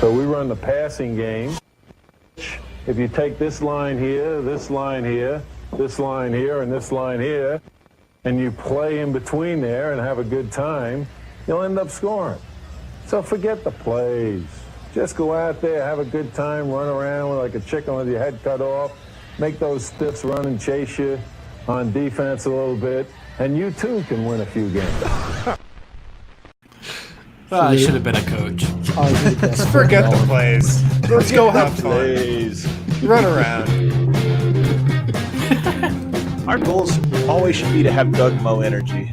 So we run the passing game. If you take this line here, this line here, this line here, and this line here, and you play in between there and have a good time, you'll end up scoring. So forget the plays. Just go out there, have a good time, run around like a chicken with your head cut off, make those stiffs run and chase you on defense a little bit, and you too can win a few games. I should have been a coach. Forget the plays. Let's go have fun. Run around. Our goals always should be to have Doug Moe energy.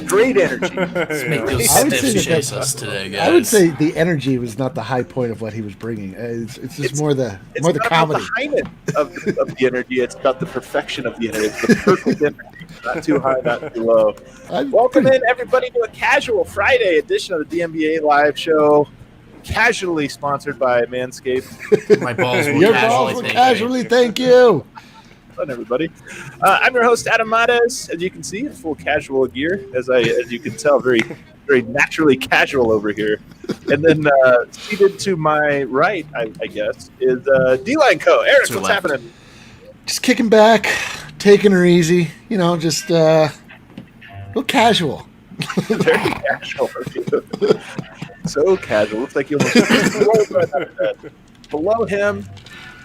Great energy. Let's make those stiffs chase us today, guys. I would say the energy was not the high point of what he was bringing. It's just more the comedy. It's not about the highness of the energy. It's about the perfection of the energy. It's the perfect energy. Not too high, not too low. Welcome in, everybody, to a casual Friday edition of the DNBA live show. Casually sponsored by Manscaped. My balls will Your balls will casually thank you. Fun, everybody. I'm your host, Adam Mates. As you can see, in full casual gear. As you can tell, very, very naturally casual over here. And then seated to my right, I guess, is D-Line Co. Eric, what's happening? Just kicking back, taking her easy. You know, just a little casual. Very casual. So casual. Looks like you almost below him,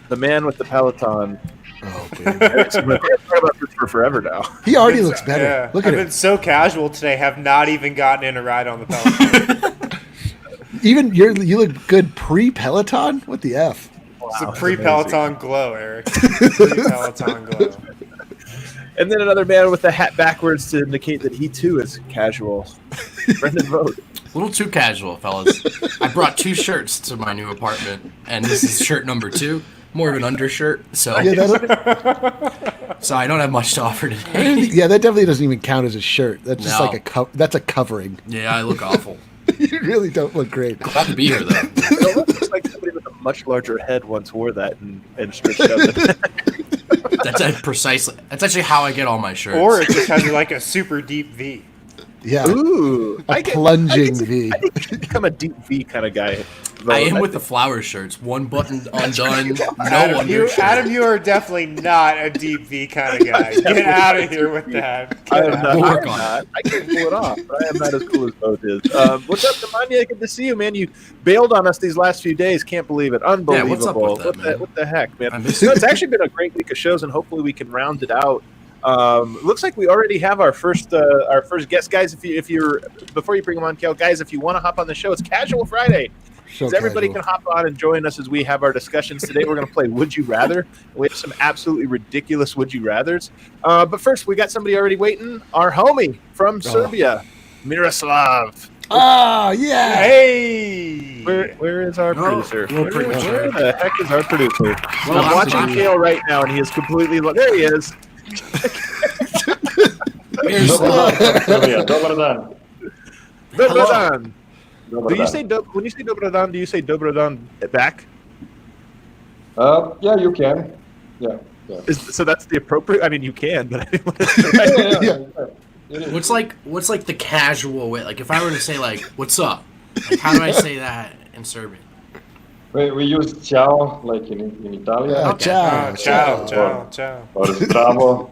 the man with the Peloton. Oh, dude. Eric's been talking about this for forever now. He already looks better. Yeah. Look at him. I've been so casual today, have not even gotten in a ride on the Peloton. Even you look good pre-Peloton? What the F? Wow, It's a pre-Peloton glow, Eric. Pre-Peloton glow. And then another man with the hat backwards to indicate that he too is casual. Brendan Vogt. A little too casual, fellas. I brought 2 shirts to my new apartment, and this is shirt number 2. More of an undershirt, so Yeah, so I don't have much to offer today. yeah, that definitely doesn't even count as a shirt. That's just No. like that's a covering. Yeah, I look awful. You really don't look great. Glad to be here, though. It looks like somebody with a much larger head once wore that and stretched out the That's precisely. That's actually how I get all my shirts. Or it just has like a super deep V. Yeah, Ooh, plunging V. I think you should become a deep V kind of guy. I am with the flower shirts. One button undone, no Adam, undershirt. you are definitely not a deep V kind of guy. Get out of here with that. I am not. We'll I work am on not. I can't pull it off, but I am not as cool as Vogt is. What's up, Nemanja? Good to see you, man. You bailed on us these last few days. Can't believe it. Unbelievable. what's up with that, man? What the heck, man? I No, missed it. it's actually been a great week of shows, and hopefully we can round it out. Looks like we already have our first guest, guys. If you're before you bring them on, Kel, guys, if you want to hop on the show, it's Casual Friday. So Everybody casual. can hop on and join us as we have our discussions today. We're going to play Would You Rather. We have some absolutely ridiculous Would You Rathers. But first, we got somebody already waiting. Our homie from Serbia, Miroslav. Oh yeah. Hey! Where is our producer? little producer. Where the heck is our producer? Well, I'm watching Kale right now, and he is completely there. He is. Dobar Dobrodan. Do you say when you say Dobrodan? Do you say Dobrodan back? Yeah, you can. Yeah. So that's the appropriate. I mean, you can, but I didn't want to What's like the casual way? Like if I were to say like, "What's up?" Like how do I say that in Serbian? We use ciao like in Italian. Oh, ciao. Ciao. Or zdravo.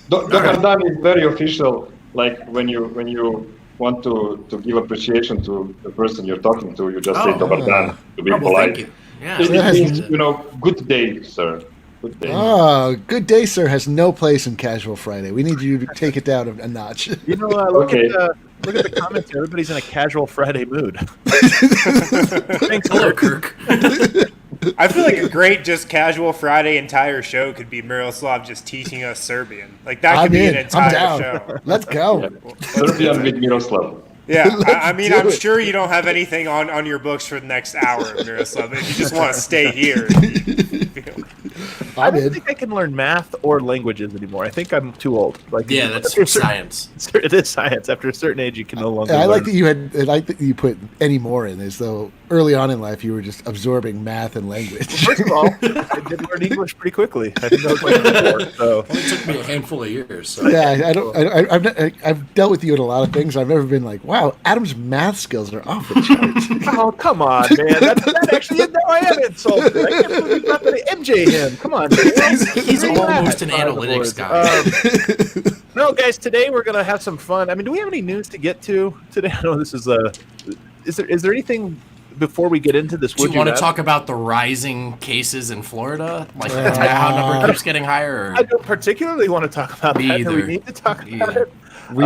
Dobar dan is very official. Like when you want to give appreciation to the person you're talking to, you just say Dobar dan to be Oh, well, polite. thank you. Yeah. It Yeah. means, good day, sir. Good day. Oh, good day, sir has no place in Casual Friday. We need you to take it down a notch. You know, look Okay. at the comments here. Everybody's in a casual Friday mood. Thanks, Hello, Kirk. Kirk. I feel like a great just casual Friday entire show could be Miroslav just teaching us Serbian. Like that could I'm be in. an I'm entire down. show. Let's go. Serbian with Miroslav. Yeah, I mean, do I'm it. sure you don't have anything on your books for the next hour, Miroslav. If you just want to stay here. I don't did. think I can learn math or languages anymore. I think I'm too old. Like, Yeah, that's science. It is science. After a certain age, you can no longer. I like learn. that I like that you put any more in, as though early on in life you were just absorbing math and language. First of all, I did learn English pretty quickly. I think that was like 4. So It only took me a handful of years. So. Yeah, I've dealt with you in a lot of things. I've never been like, wow, Adam's math skills are off the charts. oh, come on, man. That actually, no, I am insulted. I can't believe you got to MJ him. Come on, man. He's almost an analytics guy. No, guys, today we're going to have some fun. I mean, do we have any news to get to today? I know this is is there anything before we get into this? Do you want to talk about the rising cases in Florida? Like how number keeps getting higher? Or? I don't particularly want to talk about that. Either. We need to talk about it. We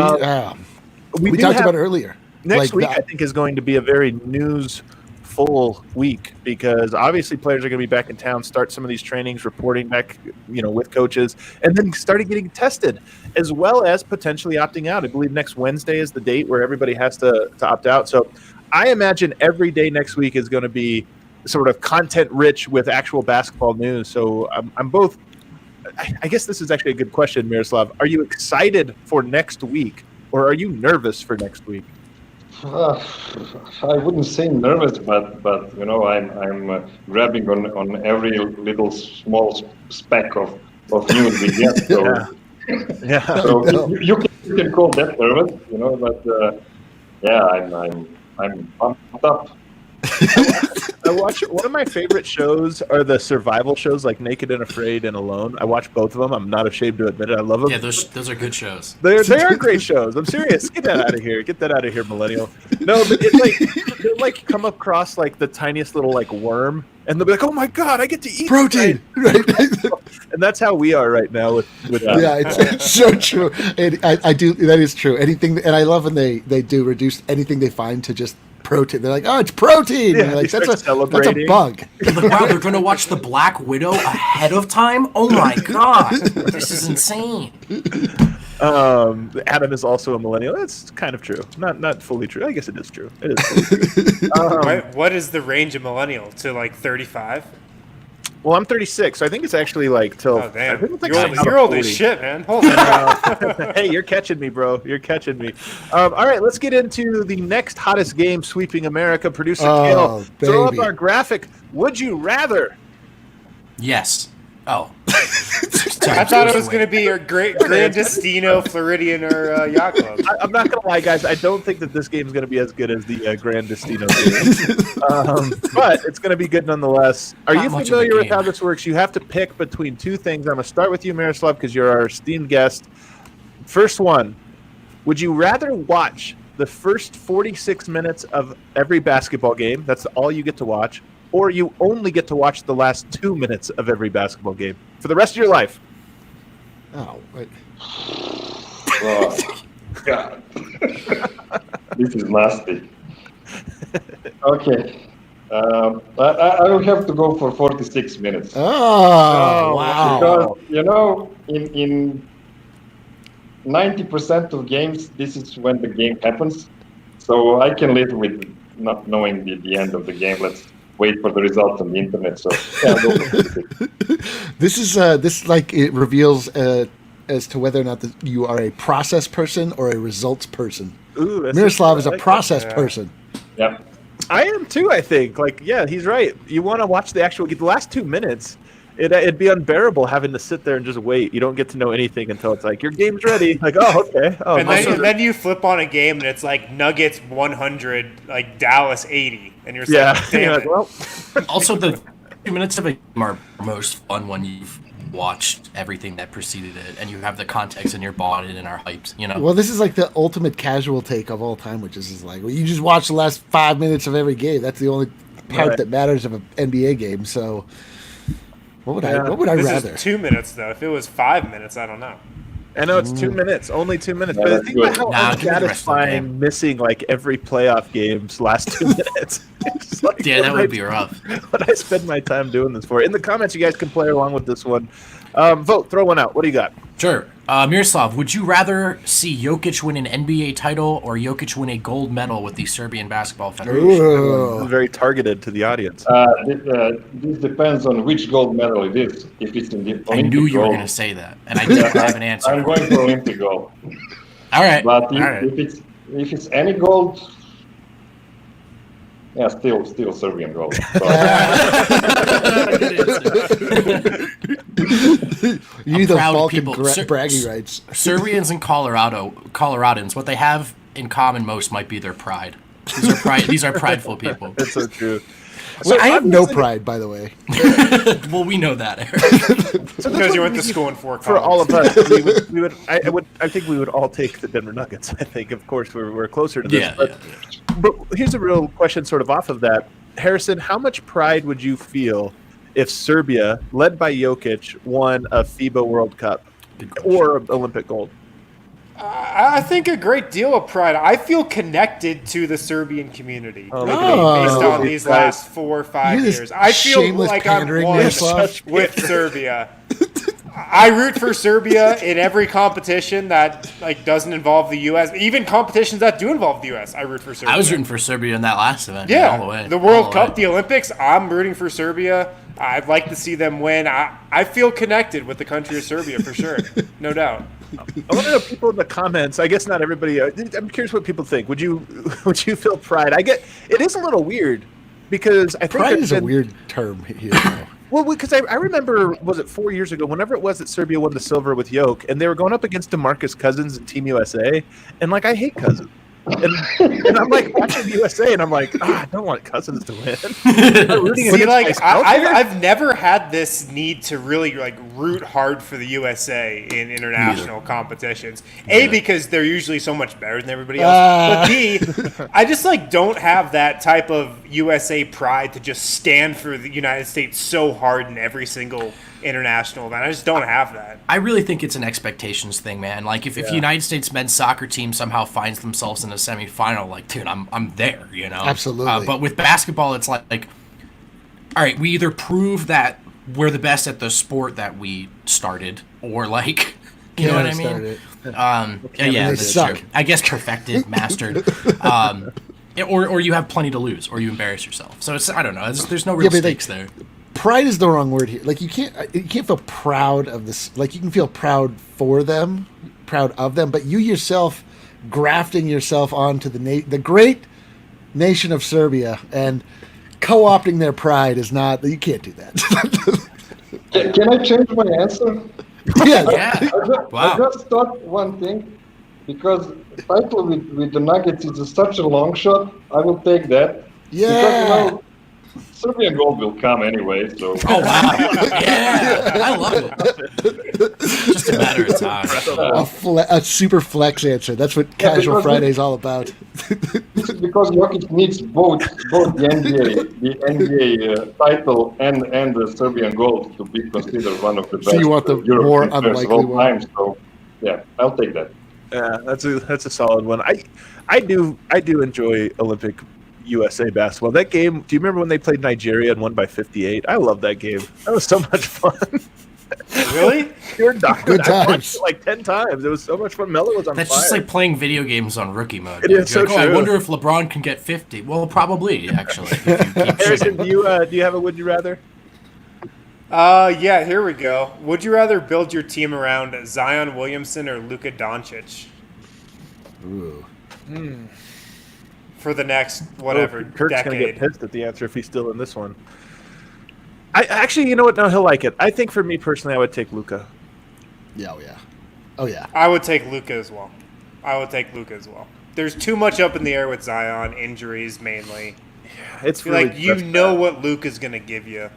talked about it earlier. Next week, that. I think, is going to be a very news-full week because obviously players are going to be back in town, start some of these trainings, reporting back, with coaches, and then starting getting tested, as well as potentially opting out. I believe next Wednesday is the date where everybody has to opt out. So I imagine every day next week is going to be sort of content-rich with actual basketball news. So I'm both. I guess this is actually a good question, Miroslav. Are you excited for next week, or are you nervous for next week? I wouldn't say nervous, but I'm grabbing on every little small speck of news we get. So, Yeah. so you can call that nervous, but I'm pumped up. I watch one of my favorite shows are the survival shows like Naked and Afraid and Alone. I watch both of them. I'm not ashamed to admit it. I love them. Yeah, those are good shows. They are great shows. I'm serious. Get that out of here. Get that out of here, millennial. No, but it's they'll like come across like the tiniest little like worm, and they'll be like, "Oh my god, I get to eat Protein, right?" And that's how we are right now with Yeah, it's so true. And I do. That is true. Anything, and I love when they do reduce anything they find to just protein. They're like, oh, it's protein. Yeah, and like, they that's start a bug. Like, wow, they're going to watch The Black Widow ahead of time? Oh my god, this is insane. Adam is also a millennial. That's kind of true. Not fully true. I guess it is true. It is fully true. What is the range of millennial to like 35? Well, I'm 36, so I think it's actually like till. Oh damn, I think it's like you're old as 40. shit, man. Hold on. Hey, you're catching me, bro. You're catching me. All right, let's get into the next hottest game sweeping America. Producer Kale, throw up baby. our graphic. Would you rather? Yes. Oh. I thought it was going to be your great Grandestino, Floridian, or Yacht Club. I'm not going to lie, guys. I don't think that this game is going to be as good as the Grandestino game. But it's going to be good nonetheless. Are you familiar with how this works? You have to pick between two things. I'm going to start with you, Miroslav, because you're our esteemed guest. First one, would you rather watch the first 46 minutes of every basketball game? That's all you get to watch. Or you only get to watch the last 2 minutes of every basketball game for the rest of your life. Oh, wait. Oh, God. This is nasty. Okay. I will have to go for 46 minutes. Oh, wow. Because, in 90% of games, this is when the game happens. So I can live with not knowing the end of the game. Let's wait for the results on the internet. So this like it reveals as to whether or not you are a process person or a results person. Ooh, Miroslav is a process person. Yeah, I am too. I think. Like, yeah, he's right. You want to watch the last 2 minutes. It'd be unbearable having to sit there and just wait. You don't get to know anything until it's like your game's ready. Like, oh, okay. Oh, And then you flip on a game and it's like Nuggets 100, like Dallas 80, and you're just like, damn You're it. well, Also, the 2 minutes of a game are most fun when you've watched everything that preceded it and you have the context and you're bought in and are hyped, Well, this is like the ultimate casual take of all time, which is like, well, you just watch the last 5 minutes of every game. That's the only part that matters of an NBA game. So what would I This rather? is 2 minutes, though. If it was 5 minutes, I don't know. I know it's 2 minutes, only 2 minutes. Yeah, But that's think about good. how Nah, give me the rest of the unsatisfying game. missing like every playoff game's last 2 minutes. It's like, Yeah, that what would be rough. What I spend my time doing this for. In the comments, you guys can play along with this one. Vote, throw one out. What do you got? Sure. Miroslav, would you rather see Jokic win an NBA title or Jokic win a gold medal with the Serbian Basketball Federation? Ooh. Very targeted to the audience. This depends on which gold medal it is. If it's in the Olympic I knew you were gold, going to say that, and I didn't have an answer. I'm going for Olympic gold. All right. But if it's any gold, yeah, still Serbian gold. So, You need those proud Balkan people. bragging rights. Serbians and Coloradans, what they have in common most might be their pride. These are prideful people. That's so true. Well, I have no pride, by the way. Well, we know that, Eric. Because you went to school in Fort For all Collins. of us, I think we would all take the Denver Nuggets. I think, of course, we're closer to this. Yeah, But here's a real question, sort of off of that, Harrison. How much pride would you feel if Serbia, led by Jokic, won a FIBA World Cup or Olympic gold? I think a great deal of pride. I feel connected to the Serbian community Oh, based on look at these these guys. last 4 or 5 You're this years. I feel shameless like I'm pandering, one Miroslav. with Serbia. I root for Serbia in every competition that doesn't involve the U.S. Even competitions that do involve the U.S. I root for Serbia. I was rooting for Serbia in that last event. Yeah, all the way. the World all Cup, way. the Olympics, I'm rooting for Serbia. I'd like to see them win. I feel connected with the country of Serbia for sure, no doubt. I want to know people in the comments. I guess not everybody. I'm curious what people think. Would you feel pride? I get it is a little weird because I think Pride is a weird term here. Though. Well, because I remember, was it 4 years ago, whenever it was that Serbia won the silver with Jokic, and they were going up against DeMarcus Cousins and Team USA, and I hate Cousins. And I'm watching the USA, and I'm I don't want Cousins to win. See, I've never had this need to really root hard for the USA in international competitions. A, because they're usually so much better than everybody else. But B, I just don't have that type of USA pride to just stand for the United States so hard in every single international event. I just don't have that. I really think it's an expectations thing, man. If the United States men's soccer team somehow finds themselves in a semifinal, dude, I'm there, Absolutely. But with basketball, it's all right, we either prove that we're the best at the sport that we started, or you know what I mean? Yeah, that's suck. true. I guess perfected, mastered, or you have plenty to lose, or you embarrass yourself. So it's I don't know. There's no real stakes there. Pride is the wrong word here. You can't feel proud of this. You can feel proud for them, proud of them, but you yourself grafting yourself onto the great nation of Serbia and co-opting their pride is not. You can't do that. can I change my answer? Yeah. I just thought one thing, because title with the Nuggets is such a long shot. I will take that. Yeah. Because, Serbian gold will come anyway, so. Oh wow! Yeah, I love it. Just a matter of time. A super flex answer. That's what Casual Friday is all about. Because Jokic needs both the NBA title and the Serbian gold to be considered one of the best. So you want the more European players of unlikely all one? time, so yeah, I'll take that. Yeah, that's a solid one. I do enjoy Olympic USA basketball. That game, do you remember when they played Nigeria and won by 58? I love that game. That was so much fun. Really? You're not Good I times. watched it 10 times. It was so much fun. Melo was on That's fire. just playing video games on rookie mode. It dude. is so You're I true. wonder if LeBron can get 50. Well, probably actually. If you keep Harrison, shooting. do you have a would you rather? Yeah, here we go. Would you rather build your team around Zion Williamson or Luca Doncic Ooh. for the next whatever Kurt's decade? gonna get pissed at the answer if he's still in this one. I actually, you know what? No, he'll like it. I think for me personally, I would take Luca. Yeah. Oh yeah. I would take Luca as well. There's too much up in the air with Zion, injuries mainly. It's I really feel that's bad. what Luca's going to give you.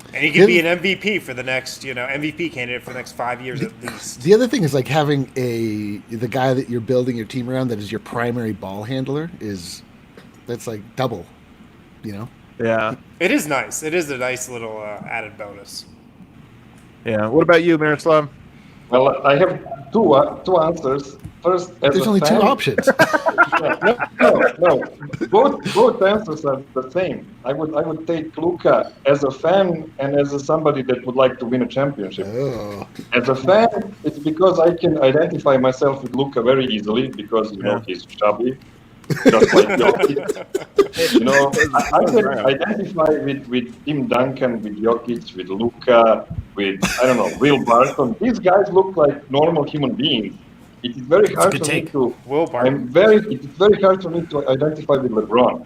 And he could be an MVP for the next, MVP candidate for the next 5 years at least. The other thing is having the guy that you're building your team around that is your primary ball handler that's double, Yeah. It is nice. It is a nice little added bonus. Yeah. What about you, Miroslav? Well, I have two answers. First, as There's a only fan, two options. No. Both answers are the same. I would take Luca as a fan and as somebody that would like to win a championship. Oh. As a fan, it's because I can identify myself with Luca very easily because he's chubby, just like Jokic. I can identify with Tim Duncan, with Jokic, with Luca, with Will Barton. These guys look like normal human beings. It is very hard for me to. Will Barton. It's very hard for me to identify with LeBron.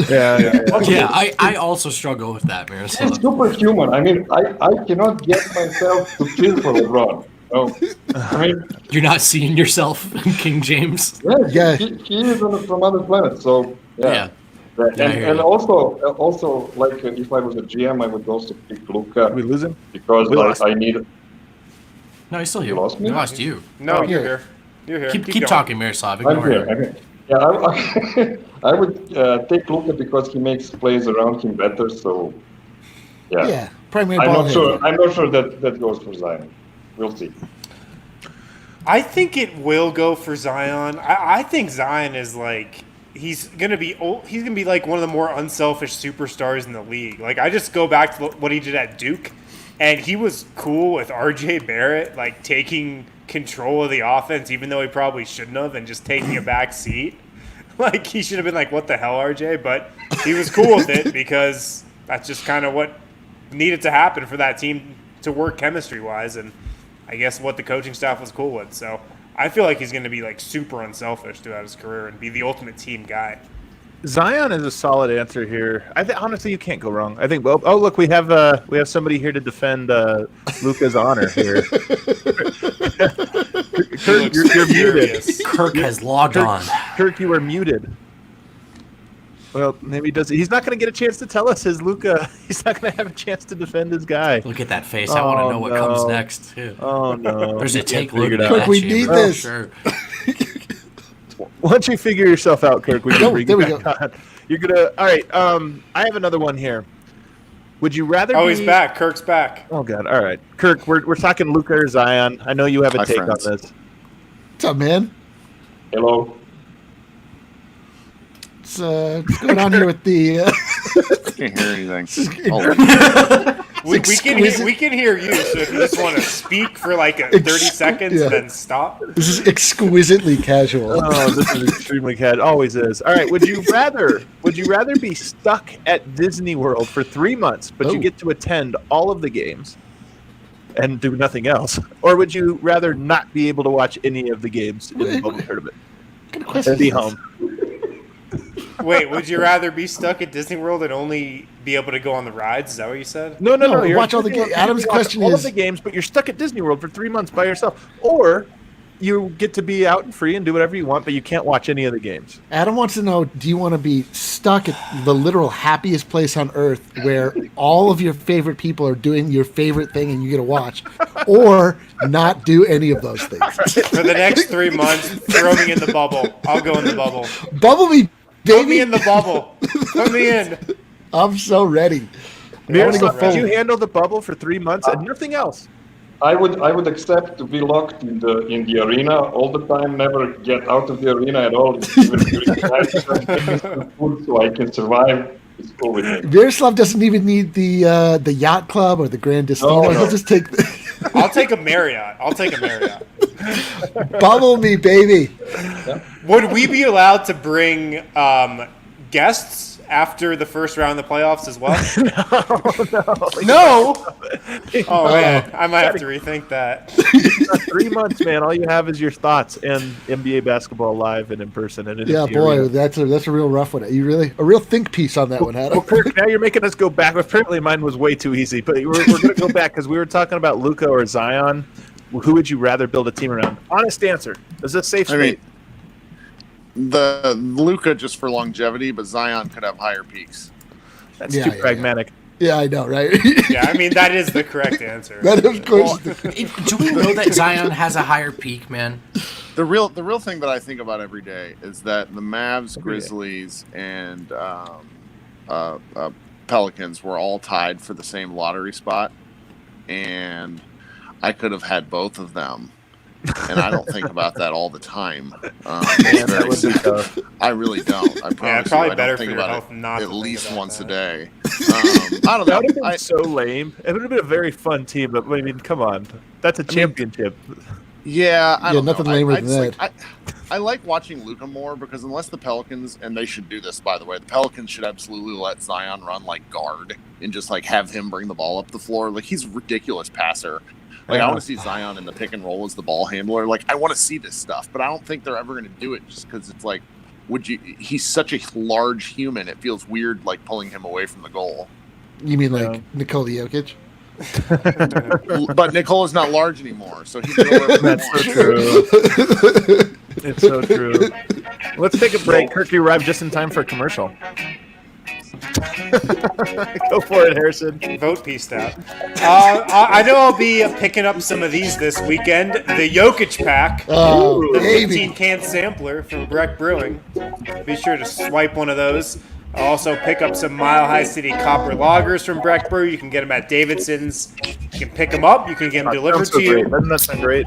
Yeah, I also struggle with that, Miroslav. It's superhuman. I mean, I cannot get myself to feel for LeBron. No, I mean, You're not seeing yourself in King James. yes, he is from other planets. So Yeah. And also, like if I was a GM, I would also pick Luca. We lose him because I need. No, he's still here. You lost me? We lost you. No, you're here. You're here. Keep talking, Miroslav. I'm Ignore him. here. Yeah, I would take Luca because he makes plays around him better. So, Yeah, primary I'm ball not sure. handler. I'm not sure that goes for Zion. We'll see. I think it will go for Zion. I think Zion is like he's gonna be like one of the more unselfish superstars in the league. Like I just go back to what he did at Duke, and he was cool with RJ Barrett like taking control of the offense, even though he probably shouldn't have, and just taking a back seat. Like he should have been like, "What the hell, RJ?" But he was cool with it because that's just kind of what needed to happen for that team to work chemistry wise, and I guess what the coaching staff was cool with. So I feel like he's going to be like super unselfish throughout his career and be the ultimate team guy. Zion is a solid answer here. Honestly, you can't go wrong. I think. Oh, look, we have somebody here to defend Luca's honor here. Kirk, you're muted. Kirk has logged on. Kirk, you are muted. Well, maybe he does. He's not going to get a chance to tell us his Luca. He's not going to have a chance to defend his guy. Look at that face. I want to know what comes next, too. Oh, no. There's a take figure loaded it in out. that We chamber, need for this. Sure. Once you figure yourself out, Kirk, we can No, bring there you we back on. You're going to – all right. I have another one here. Would you rather Oh, be – he's back. Kirk's back. Oh, God. All right. Kirk, we're talking Luca or Zion. I know you have a Hi, take friends. on this. What's up, man? Hello. What's going on here with the? Can't hear anything. We can hear you. So if you just want to speak for like 30 seconds, yeah. then stop. This is exquisitely casual. Oh, this is extremely casual. Always is. All right. Would you rather be stuck at Disney World for 3 months, but you get to attend all of the games and do nothing else, or would you rather not be able to watch any of the games in the bubble tournament What kind of question and be is this? home? Wait, would you rather be stuck at Disney World and only be able to go on the rides? Is that what you said? No. No, You're watch all the Disney World. games. Adam's You can watch question all is- of the games, but you're stuck at Disney World for 3 months by yourself, or you get to be out and free and do whatever you want, but you can't watch any of the games. Adam wants to know: do you want to be stuck at the literal happiest place on earth, where all of your favorite people are doing your favorite thing and you get to watch, or not do any of those things? For the next 3 months, throw me in the bubble. I'll go in the bubble. Bubble me, Put me baby. in the bubble. Put me in. I'm so ready. Miroslav, full. could you handle the bubble for 3 months and nothing else? I would accept to be locked in the arena all the time, never get out of the arena at all, even during the food, so I can survive. It's cool with me. Miroslav doesn't even need the yacht club or the Grand Destino. No. He'll just take I'll take a Marriott. bubble me, baby. Would we be allowed to bring guests after the first round of the playoffs as well? No. Oh man, I might have to rethink that. 3 months, man. All you have is your thoughts and NBA basketball live and in person. And in Yeah, the boy, arena. that's a real rough one. You really a real think piece on that one, Adam. Well, Kirk, now you're making us go back. Apparently, mine was way too easy, but we're going to go back because we were talking about Luca or Zion. Who would you rather build a team around? Honest answer. Is this safe I space? mean, the Luca just for longevity, but Zion could have higher peaks. That's Yeah, too yeah, pragmatic. Yeah, I know, right? Yeah, I mean that is the correct answer. That of course. Do we know that Zion has a higher peak, man? The real thing that I think about every day is that the Mavs, Grizzlies, and Pelicans were all tied for the same lottery spot, and I could have had both of them and I don't think about that all the time. It's very sad. I really don't. I promise probably you, better I don't think for your about health it not to at think least about once that. a day. I don't That would know. have been so lame. It would have been a very fun team, but I mean, come on. That's a championship. Yeah, I don't nothing know. lamer I than just that. I like watching Luca more because unless the Pelicans, and they should do this, by the way, the Pelicans should absolutely let Zion run like guard and just like have him bring the ball up the floor. Like, he's a ridiculous passer. Like, I want to see Zion in the pick and roll as the ball handler. Like, I want to see this stuff, but I don't think they're ever going to do it just because it's like, he's such a large human. It feels weird, like, pulling him away from the goal. You mean like Nikola Jokic? But Nicola's not large anymore, so he can go wherever he That's wants. so true. It's so true. Let's take a break. Kirk, you arrived just in time for a commercial. Go for it, Harrison. Vote pieced out. I know I'll be picking up some of these this weekend. The Jokic pack. Oh, The baby. 15-can sampler from Breck Brewing. Be sure to swipe one of those. I'll also pick up some Mile High City Copper Lagers from Breck Brew. You can get them at Davidson's. You can pick them up. You can get them delivered Sounds so to you. great. Doesn't that sound great?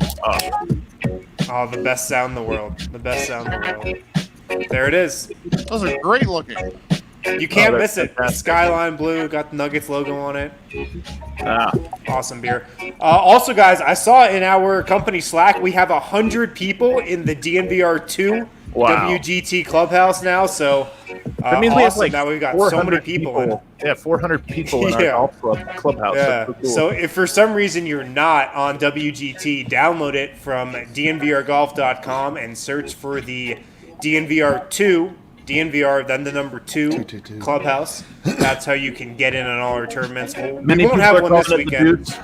Oh, the best sound in the world. The best sound in the world. There it is. Those are great looking. You can't that's miss it. fantastic. Skyline Blue, got the Nuggets logo on it. Ah. Awesome beer. Also, guys, I saw in our company Slack we have 100 people in the DNVR 2 Wow. WGT Clubhouse now. So That means we have awesome. like Now we've got so many 400 people in. Yeah, 400 people in Yeah. our golf clubhouse. Yeah. That's so cool. So if for some reason you're not on WGT, download it from DNVRgolf.com and search for the DNVR 2, DNVR, then the number 2 Clubhouse. That's how you can get in on all our tournaments. We Many won't people have are one this calling it the weekend. Dudes.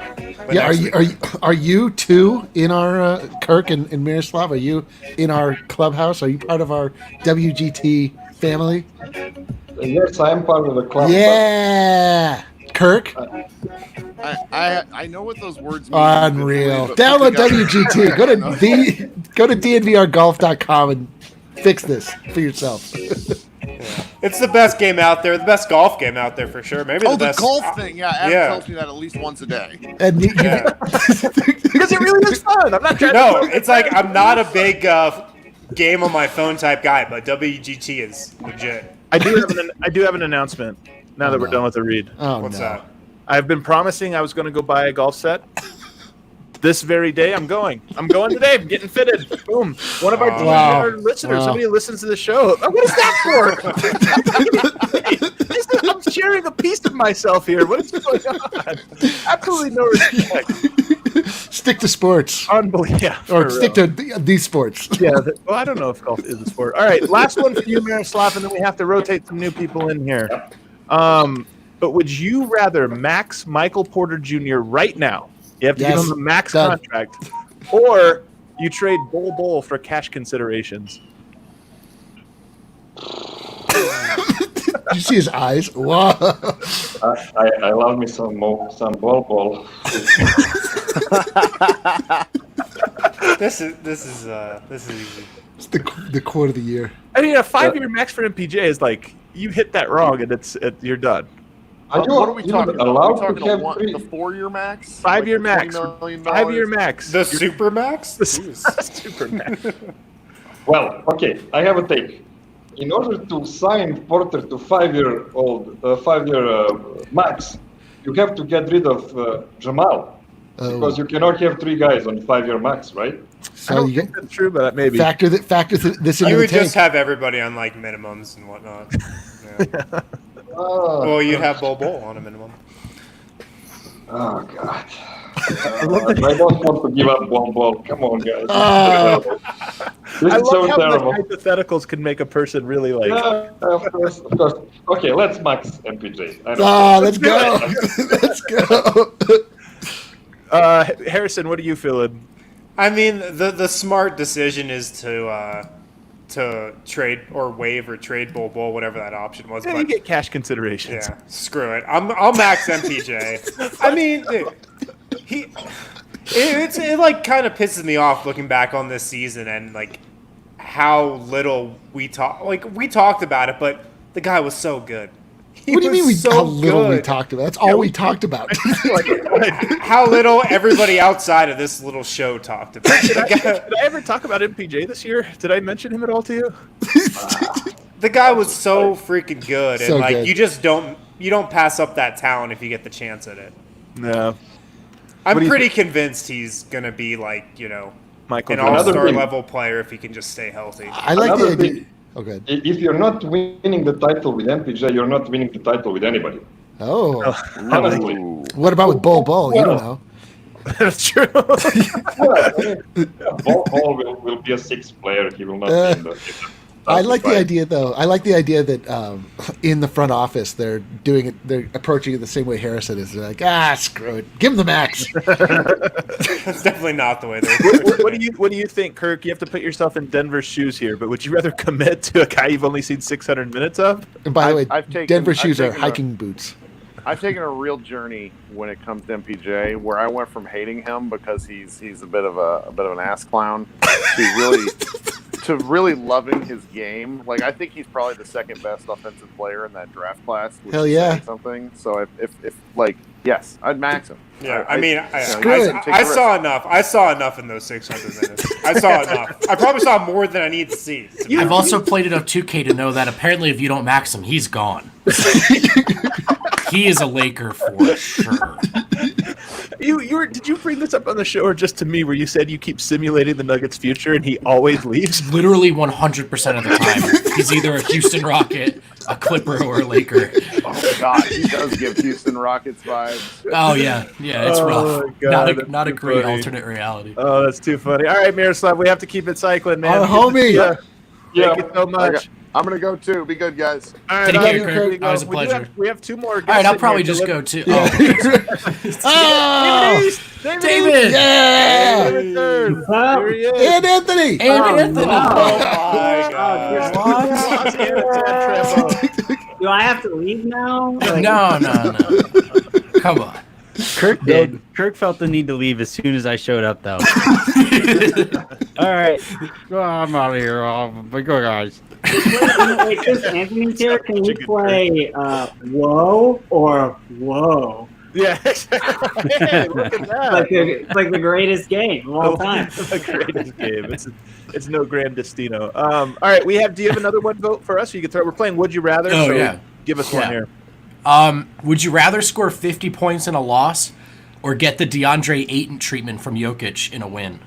but Yeah, next are you two in our Kirk and Miroslav? Are you in our clubhouse? Are you part of our WGT family? Yes, I am part of the club. Yeah, Kirk. I know what those words mean. Unreal. but Download put together- WGT. Go to DNVRgolf.com and fix this for yourself. It's the best game out there, the best golf game out there for sure. Maybe the Oh, the best golf thing. Yeah, Adam yeah. tells me that at least once a day. And Yeah. Because it really is fun. I'm not trying No, to. it's like I'm not a big game on my phone type guy, but WGT is legit. I do have an announcement now that we're done with the read. oh What's no. that? I've been promising I was going to go buy a golf set. This very day, I'm going. I'm going today. I'm getting fitted. Boom. One of our Wow. DNVR listeners, Wow. somebody who listens to the show. What is that for? I'm sharing a piece of myself here. What is going on? Absolutely no respect. Stick to sports. Unbelievable. Yeah, Or for stick real. to these sports. Yeah. Well, I don't know if golf is a sport. All right. Last one for you, Miroslav, and then we have to rotate some new people in here. But would you rather max Michael Porter Jr. right now? You have to give Yes. him a max Done. contract, or you trade Bol for cash considerations. Did you see his eyes? Wow. I love me some ball. This is easy. It's the quote of the year. I mean, a 5-year max for MPJ is like you hit that wrong and you're done. Are you, What are we you talking about? Are allowed we talking to have about three? the 4-year max? 5-year Like max. the $20 million? 5-year max. The Super Max? Super max. Well, okay, I have a take. In order to sign Porter to 5-year max, you have to get rid of Jamal because you cannot have 3 guys on 5-year max, right? I So don't you think that's true, but maybe. factor this into You the would just tank. have everybody on like minimums and whatnot. Yeah. Oh, Well, you'd have Bol on a minimum. oh God. I don't want to give up ball. Come on, guys. This I is so love how terrible. like, hypotheticals can make a person really like. Yeah, of course. Okay, let's max MPJ. I don't Ah, care. let's go. Let's go. Harrison, what are you feeling? I mean, the smart decision is to trade or waive or trade Bol, whatever that option was. Yeah, you But get cash considerations. yeah, screw it. I'll max MPJ. I mean, dude, it like kind of pisses me off looking back on this season and like how little we talked about it, but the guy was so good. What do you mean so how little we good. talked about? That's all we talked about. How little everybody outside of this little show talked about. Did I ever talk about MPJ this year? Did I mention him at all to you? The guy was so freaking good, and So like good. you just don't pass up that talent if you get the chance at it. No. I'm do you pretty convinced he's gonna be like Michael an Jordan. all-star thing. level player if he can just stay healthy. I like the Another idea. thing, Oh, good. if you're not winning the title with MPJ, you're not winning the title with anybody. Oh, Honestly. what about with Bull? You don't know. That's true. Ball will be a sixth player. He will not be in the I like the five. idea, though. I like the idea that in the front office they're doing it. They're approaching it the same way Harrison is. They're like, screw it, give him the max. That's definitely not the way they're. What do you think, Kirk? You have to put yourself in Denver's shoes here, but would you rather commit to a guy you've only seen 600 minutes of? And by the way, I've taken- Denver I've shoes are taken hiking boots. I've taken a real journey when it comes to MPJ, where I went from hating him because he's a bit of an ass clown to really loving his game. Like, I think he's probably the second best offensive player in that draft class. Which Hell is yeah. saying something. So if yes, I'd max him. Yeah, Screw it. I saw enough. I saw enough in those 600 minutes. I saw enough. I probably saw more than I need to see. I've also played enough 2K to know that apparently if you don't max him, he's gone. He is a Laker for sure. Did you bring this up on the show or just to me where you said you keep simulating the Nuggets' future and he always leaves? Literally 100% of the time. He's either a Houston Rocket, a Clipper, or a Laker. Oh God, he does give Houston Rockets vibes. Oh, yeah. Yeah, it's Oh, rough. my God, Not a that's great funny. alternate reality. Oh, that's too funny. All right, Miroslav, we have to keep it cycling, man. Our homie. Yeah. Thank you so much. I'm gonna go too. Be good, guys. All right, Take all care, right, Kirk. here we go. Always a We do pleasure. we have two more. All right, I'll probably just go too. Oh, Oh, David! yeah, Here he is. and Anthony. And Anthony! Oh my god! Do I have to leave now? Like, No. Come on. Kirk did. Kirk felt the need to leave as soon as I showed up, though. All right. Oh, I'm out of here. But go, guys. Wait, since Anthony's here, can we play Whoa or Whoa? Yeah, exactly. Hey, look at that. It's like the greatest game of all time. The greatest game. It's no Grand Destino. All right, do you have another one vote for us? You can throw. We're playing Would You Rather. Oh, so yeah. Give us one Yeah. here. Would you rather score 50 points in a loss or get the DeAndre Ayton treatment from Jokic in a win?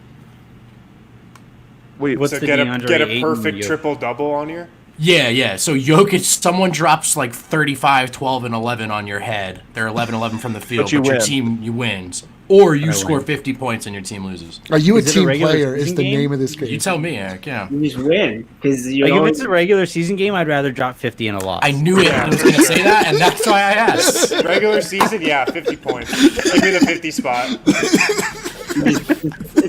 Wait, What's So the get a DeAndre Ayton perfect deal? triple double on you. Yeah. So Jokic, someone drops like 35, 12, and 11 on your head. They're 11-11 from the field, But you your win. team wins. Or you I score win. 50 points and your team loses. Are you a Is it a team regular player? Is season the game? name of this game? You tell me, Eric. Yeah. You just win because you Like, if always it's a regular season game, I'd rather drop 50 in a loss. I knew it. I was going to say that, and that's why I asked. Regular season, yeah, 50 points. Give me the 50 spot.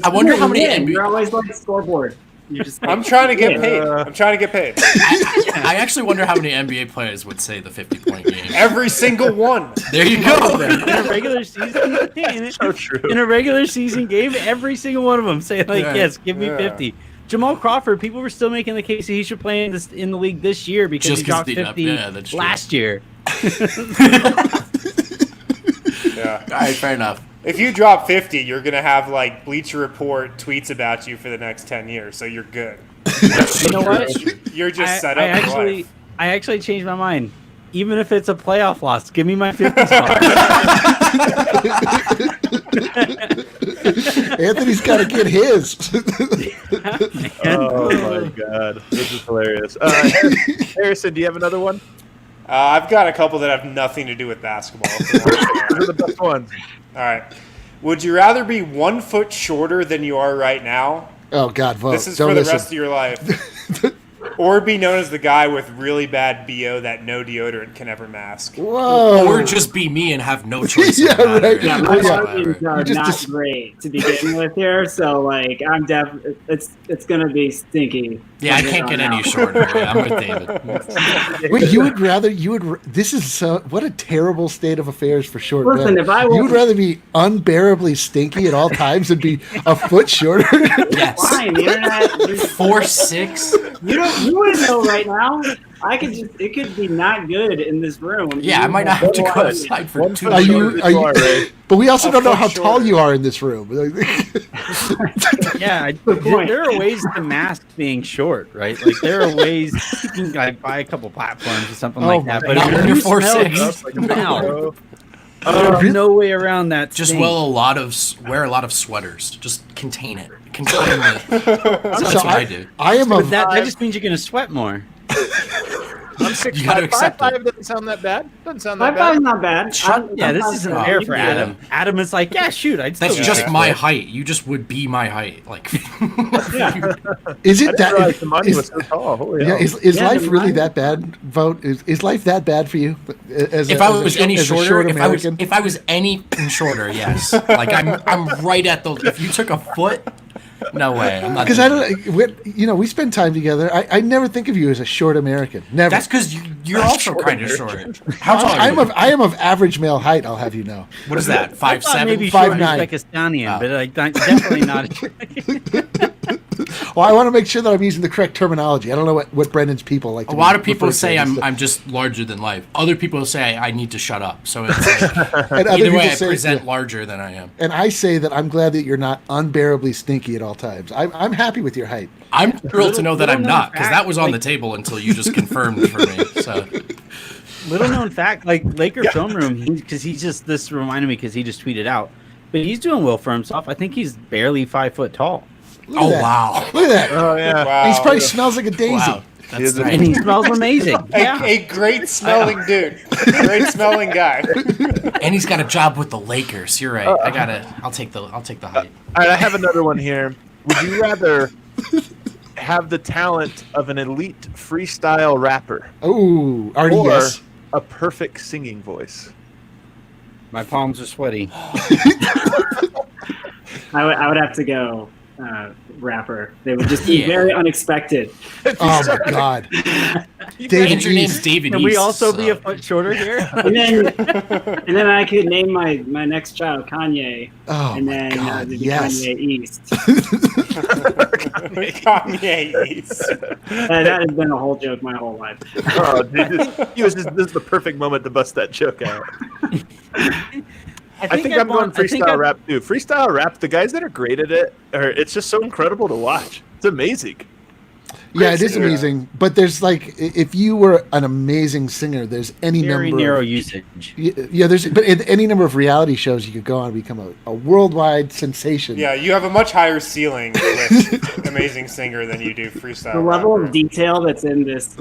I wonder how many win. NBA You're always like scoreboard. You're just like, I'm trying to get win. paid. I'm trying to get paid. I actually wonder how many NBA players would say the 50-point game. Every single one. There you go. in a regular season, So true. in a regular season game, every single one of them say like, Yeah. "Yes, give me Yeah. 50." Jamal Crawford, people were still making the case that he should play in the league this year because Just he 'cause dropped he did 50 yeah, that's true. last year. Yeah. All right, fair enough. If you drop 50, you're going to have like Bleacher Report tweets about you for the next 10 years, so you're good. You know what? You're just set I up for actually, life. I actually changed my mind. Even if it's a playoff loss, give me my 50 spot. Anthony's got to get his. Oh my God, this is hilarious. Harrison, do you have another one? I've got a couple that have nothing to do with basketball. if you want. Those are the best ones. All right. Would you rather be 1 foot shorter than you are right now? Oh God, vote. This is Don't for the listen. rest of your life. Or be known as the guy with really bad BO that no deodorant can ever mask. Whoa. Or just be me and have no choice. Yeah, in the matter right. Yeah, my whatsoever. margins are You just not dis- great to begin with here, so like I'm it's gonna be stinky. Yeah, I from can't here get on any out. shorter. Yeah, I'm with David. Wait, this is so, what a terrible state of affairs for short Listen, men. if I You would was- rather be unbearably stinky at all times than be a foot shorter? Yes. Fine, the internet. 4'6". You wouldn't know right now. It could be not good in this room. Yeah, I might not have to go outside for 2 Are years. you? But we also don't know how tall you are in this room. Yeah, there are ways to mask being short, right? Like there are ways you can like buy a couple platforms or something like that. But not if when you you're 4'6". smell, there's no way around that. Just stink. wear a lot of sweaters. Just contain it. Contain the. That's what I do. I am a. But that just means you're gonna sweat more. I'm 6'5". 5'5" doesn't sound that bad. Doesn't sound that 5'5" bad. is not bad. Yeah, this isn't fair for Adam. Adam is like, yeah, shoot, I'd still That's be just there. my height. You just would be my height. Like, Is I it didn't that? realize the money was so tall. Holy Yeah, hell. is Yeah, life the really money- that bad? Vote is life that bad for you? if I was any shorter, if American? I was any shorter, yes. Like I'm right at the. If you took a foot, no way. I'm not. Because I don't, we spend time together. I never think of you as a short American. Never. That's because you're also kind of short. How tall are you? I am of average male height. I'll have you know. What is that? I thought 5'7"? maybe 5'9". Uzbekistanian, but like definitely not. Well, I want to make sure that I'm using the correct terminology. I don't know what Brendan's people like. A lot of people say I'm just larger than life. Other people say I need to shut up. So it's like, and other either people way, I say, present larger than I am. And I say that I'm glad that you're not unbearably stinky at all times. I'm happy with your height. I'm thrilled to know that I'm little not, known because fact, that was on the like- table until you just confirmed for me. So Little known fact, like Laker film room, because this reminded me because he just tweeted out, but he's doing well for himself. I think he's barely 5 foot tall. Look at that. wow. Look at that. Oh yeah. Wow. He probably smells like a daisy. Wow. That's a- And he smells amazing. Yeah. A great smelling dude. Great smelling guy. And he's got a job with the Lakers. You're right. I'll take the height. All right, I have another one here. Would you rather have the talent of an elite freestyle rapper Oh, already or yes. a perfect singing voice? My palms are sweaty. I would have to go rapper. They would just be very unexpected. Oh my God. David And your name's East. David Can East. we also be a so- foot shorter here? And then I could name my next child Kanye. Oh and my then God. it'd be Yes. Kanye East. Kanye East. That has been a whole joke my whole life. Oh, dude, this is the perfect moment to bust that joke out. I think I'm going freestyle rap too. Freestyle rap, the guys that are great at it, it's just so incredible to watch. It's amazing. Yeah, it is amazing. But there's like, if you were an amazing singer, there's any Very number. narrow usage. Yeah, there's but in any number of reality shows you could go on and become a worldwide sensation. Yeah, you have a much higher ceiling with Amazing Singer than you do freestyle. The level rapper. of detail that's in this,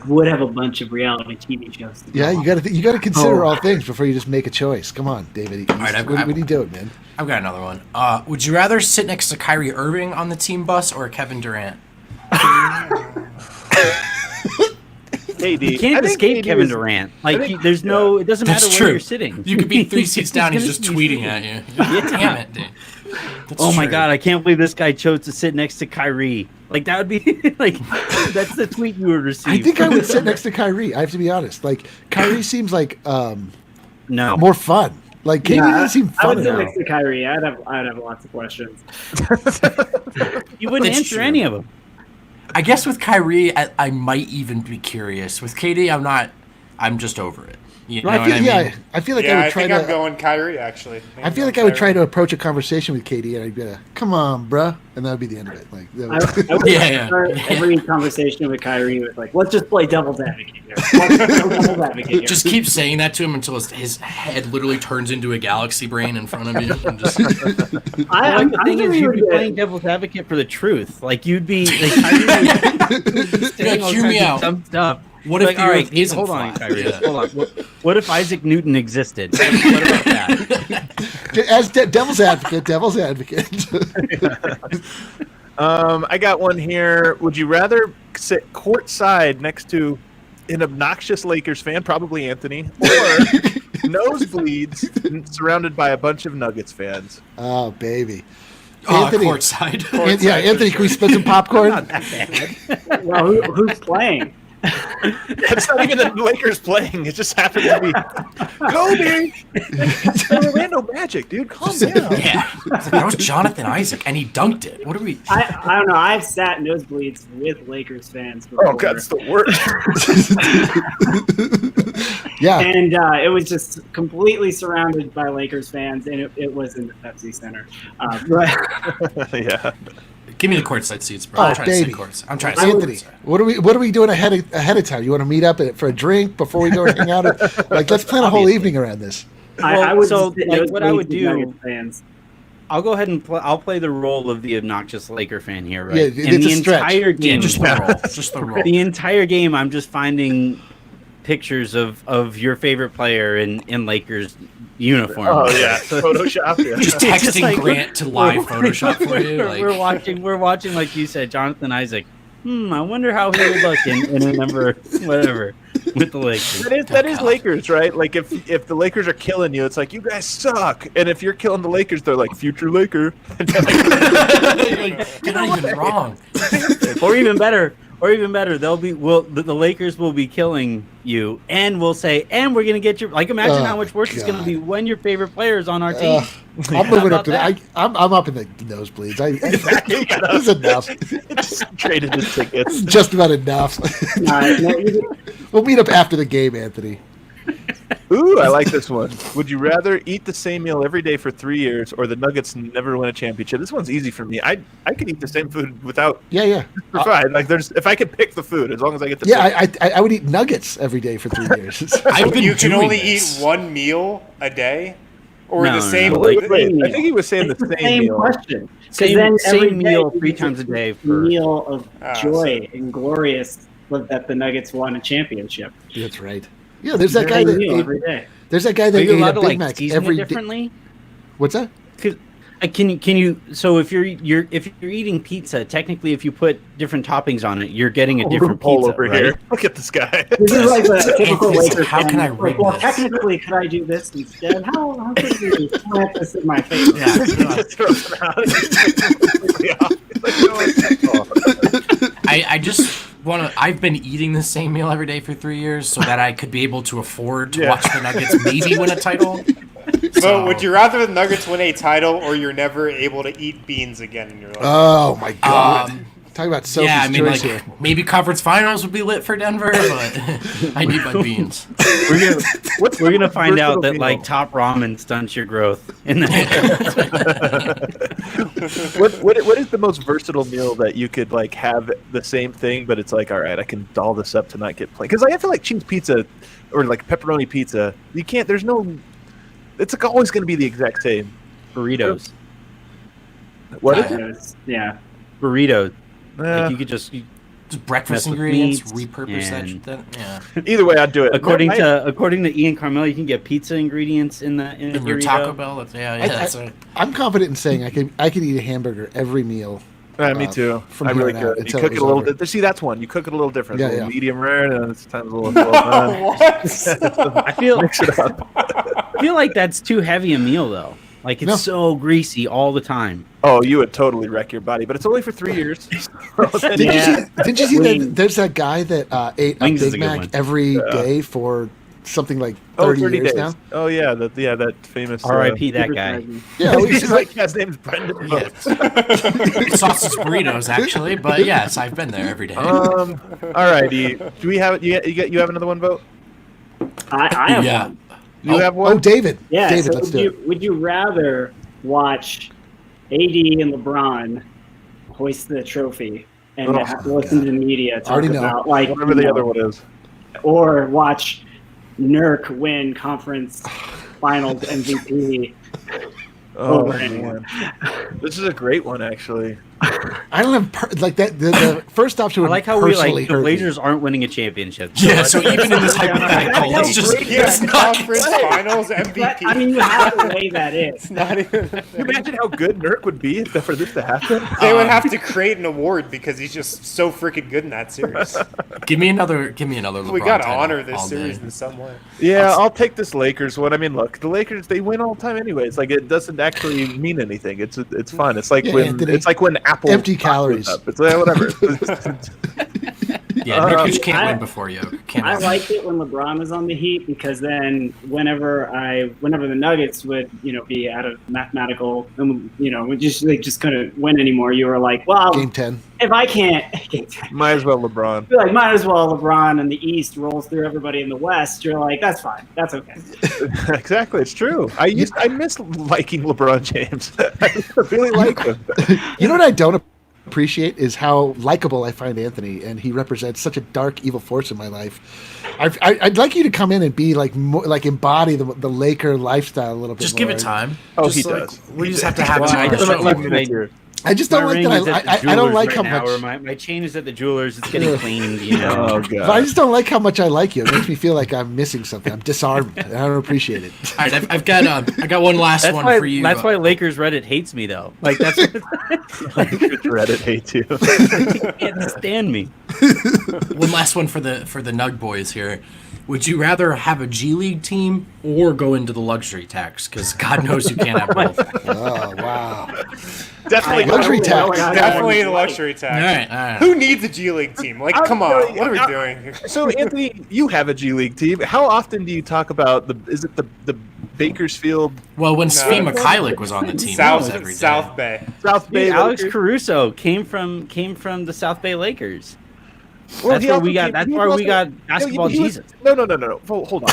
would have a bunch of reality TV shows. To Yeah, go you got to consider Oh. all things before you just make a choice. Come on, David. right, What are you doing, man? I've got another one. Would you rather sit next to Kyrie Irving on the team bus or Kevin Durant? KD. You can't escape Kevin Durant. Like, there's no. It doesn't That's matter true. where you're sitting. You could be 3 seats down. He's just gonna be tweeting at you. Damn it, dude. That's Oh my true. God! I can't believe this guy chose to sit next to Kyrie. Like that would be like that's the tweet you would receive. I think I would sit next to Kyrie. I have to be honest. Like Kyrie seems like no. more fun. Like KD doesn't seem I fun would sit enough. next to Kyrie. I'd have lots of questions. You wouldn't That's answer true. any of them. I guess with Kyrie, I might even be curious. With KD, I'm not. I'm just over it. You know I what feel, I mean? yeah, I feel like Yeah, I I would try think I'm to. going Kyrie, actually. I feel like I would try to approach a conversation with KD, and I'd be like, "Come on, bruh," and that would be the end of it. Like, that I would Yeah. start every conversation with Kyrie with let's just play devil's advocate here. Let's play devil's advocate here. Just keep saying that to him until his head literally turns into a galaxy brain in front of you. And just, I'm the thing is, very you'd be good. playing devil's advocate for the truth. Like you'd be like, Kyrie would be saying all hear me kinds of out. dumb stuff. What if Like, the all right, Earth isn't hold on, flat? Kyrie. Yeah. Hold on. What if Isaac Newton existed? What about that? as devil's advocate. I got one here. Would you rather sit courtside next to an obnoxious Lakers fan, probably Anthony, or nosebleeds surrounded by a bunch of Nuggets fans? Oh, baby. courtside. Anthony, can we split some popcorn? Not that bad. Well, who's playing? It's not even the Lakers playing. It just happened to be Kobe. It's the Orlando Magic, dude. Calm down. Yeah, that was Jonathan Isaac, and he dunked it. What are we? I don't know. I've sat nosebleeds with Lakers fans before. Oh, God, it's the worst. Yeah. And it was just completely surrounded by Lakers fans, and it was in the Pepsi Center. Yeah. Give me the courtside seats, bro. Oh, I'm trying to baby. sit courts. I'm trying to sit Anthony, courtside. what are we doing ahead of time? You want to meet up for a drink before we go hang out? Like, let's plan a whole evening around this. I would so, sit like, what I would nosebleeds with do- Nuggets fans. I'll go ahead and I'll play the role of the obnoxious Laker fan here, right? Yeah, and it's the a stretch. entire Yeah, game, just the roll. Just the roll. the entire game, I'm just finding pictures of your favorite player in Lakers uniform. Oh, yeah. Photoshop. Yeah. Just texting like, Grant to live Photoshop for you. Like, We're watching, like you said, Jonathan Isaac. I wonder how he would look in a number, whatever, with the Lakers. That is Lakers, right? Like if the Lakers are killing you, it's like you guys suck, and if you're killing the Lakers, they're like future Laker. you're not even wrong. Or even better, the Lakers will be killing you, and we'll say, and we're gonna get your imagine how much worse it's gonna be when your favorite player is on our team. I'm moving up to that. I'm up in the nosebleeds. This is enough. Traded his tickets. Just about enough. We'll meet up after the game, Anthony. Ooh, I like this one. Would you rather eat the same meal every day for 3 years, or the Nuggets never win a championship? This one's easy for me. I could eat the same food without. Yeah. Fine. Like if I could pick the food, as long as I get the. Yeah, I would eat nuggets every day for 3 years. You can only eat one meal a day, or No, the same. no. Wait, I think he was saying It's the same meal. question. Same every meal day 3 times a day a for meal of joy and glorious that the Nuggets won a championship. That's right. Yeah, there's that guy Same meal that every day. there's that guy that Are you ate allowed a to Big Mac season every it day. differently? What's that? Can you? So if you're eating pizza, technically, if you put different toppings on it, you're getting a different Pole pizza, over right? here. Look at this guy. This is like a typical Anthony's Lakers how fan. can I rig Well, this? technically, could I do this instead? How could you plant this in my face? Yeah. Just throws him out. I just want to. I've been eating the same meal every day for 3 years so that I could be able to afford to watch the Nuggets maybe win a title. So, would you rather the Nuggets win a title, or you're never able to eat beans again in your life? Oh my God! Talk about selfish Yeah, I mean, choice like here. maybe conference finals would be lit for Denver, but I need my beans. We're gonna find out that meal? like top ramen stunts your growth in the What is the most versatile meal that you could like have the same thing, but it's like, all right, I can doll this up to not get plain? Because I feel like cheese pizza or like pepperoni pizza, you can't. There's no. It's like always going to be the exact same. burritos. What is it? Yeah. Burritos. Like you could just breakfast mess with ingredients, meats repurpose that and- shit. Yeah. Either way, I'd do it. according to Ian Carmel, you can get pizza ingredients in the In your burrito. Taco Bell, that's right. I'm confident in saying I could eat a hamburger every meal. Me too. From I here really on out could. You until cook it it was a little. over. See, that's one. You cook it a little different. Yeah, a little yeah. medium rare, and sometimes a little well done. I feel Mix it up. I feel like that's too heavy a meal though. Like it's No. so greasy all the time. Oh, you would totally wreck your body, but it's only for 3 years. Did you see that? There's that guy that ate a Wings is Big a good Mac one. every day for something like 30 30 years days. now. Oh yeah, that famous. R.I.P. that guy. Yeah, He's like, his name's Brendan. Yeah. Sausage burritos, actually, but yes, I've been there every day. Alrighty. Do we have you have another one vote? I have Yeah. one. You have one? Oh, David. Yeah. David, so let's do it. would you rather watch AD and LeBron hoist the trophy and Oh, have to listen to the media talk Already know. about like Whatever the other one is. or watch Nurk win conference finals MVP? Oh over man, this is a great one actually. I don't have like that. The first option I would like how we personally like the hurt me. Blazers aren't winning a championship. Yeah, so even in this hypothetical, it's just it's not. Conference Finals But, MVP. I mean, you have to weigh that in. It's not even. Can you imagine how good Nurk would be for this to happen? They would have to create an award because he's just so freaking good in that series. Give me another LeBron We got to title honor this all series day. in some way. Yeah, I'll take this Lakers one. I mean, look, the Lakers they win all the time anyways. Like it doesn't actually mean anything. It's fun. It's like Yeah, when Anthony, it's like when Apple empty calories. Up. It's like, whatever. Yeah, Nurkic can't win before you. I liked it when LeBron was on the Heat because then whenever the Nuggets would be out of mathematical, they just couldn't win anymore. You were like, well, Game 10. If I can't, might as well LeBron. You're like, might as well LeBron in the East rolls through everybody in the West. You're like, that's fine, that's okay. Exactly, it's true. I miss liking LeBron James. I really like him. You know what I don't appreciate is how likable I find Anthony, and he represents such a dark, evil force in my life. I'd like you to come in and be like embody the Laker lifestyle a little bit. Just more. give it time. Oh, just he does. We just have to have him on the show. I just don't like that. I don't like how much. My chain is at the jeweler's. It's getting cleaned. Oh god! But I just don't like how much I like you. It makes me feel like I'm missing something. I'm disarmed. And I don't appreciate it. All right, I got one last one for you. That's why Lakers Reddit hates me though. Like that's Reddit hates you. They can't stand me. One last one for the Nug boys here. Would you rather have a G League team or go into the luxury tax? Because God knows you can't have both. Oh wow! Definitely luxury tax. Definitely the luxury tax. All right. Who needs a G League team? Like, come on, what are we doing here? So, Anthony, you have a G League team. How often do you talk about the Bakersfield? Well, when Svi Mikhailiuk was on the team, South Bay. South Bay. Alex Caruso came from the South Bay Lakers. Well, that's where we got basketball Jesus. No. Hold on.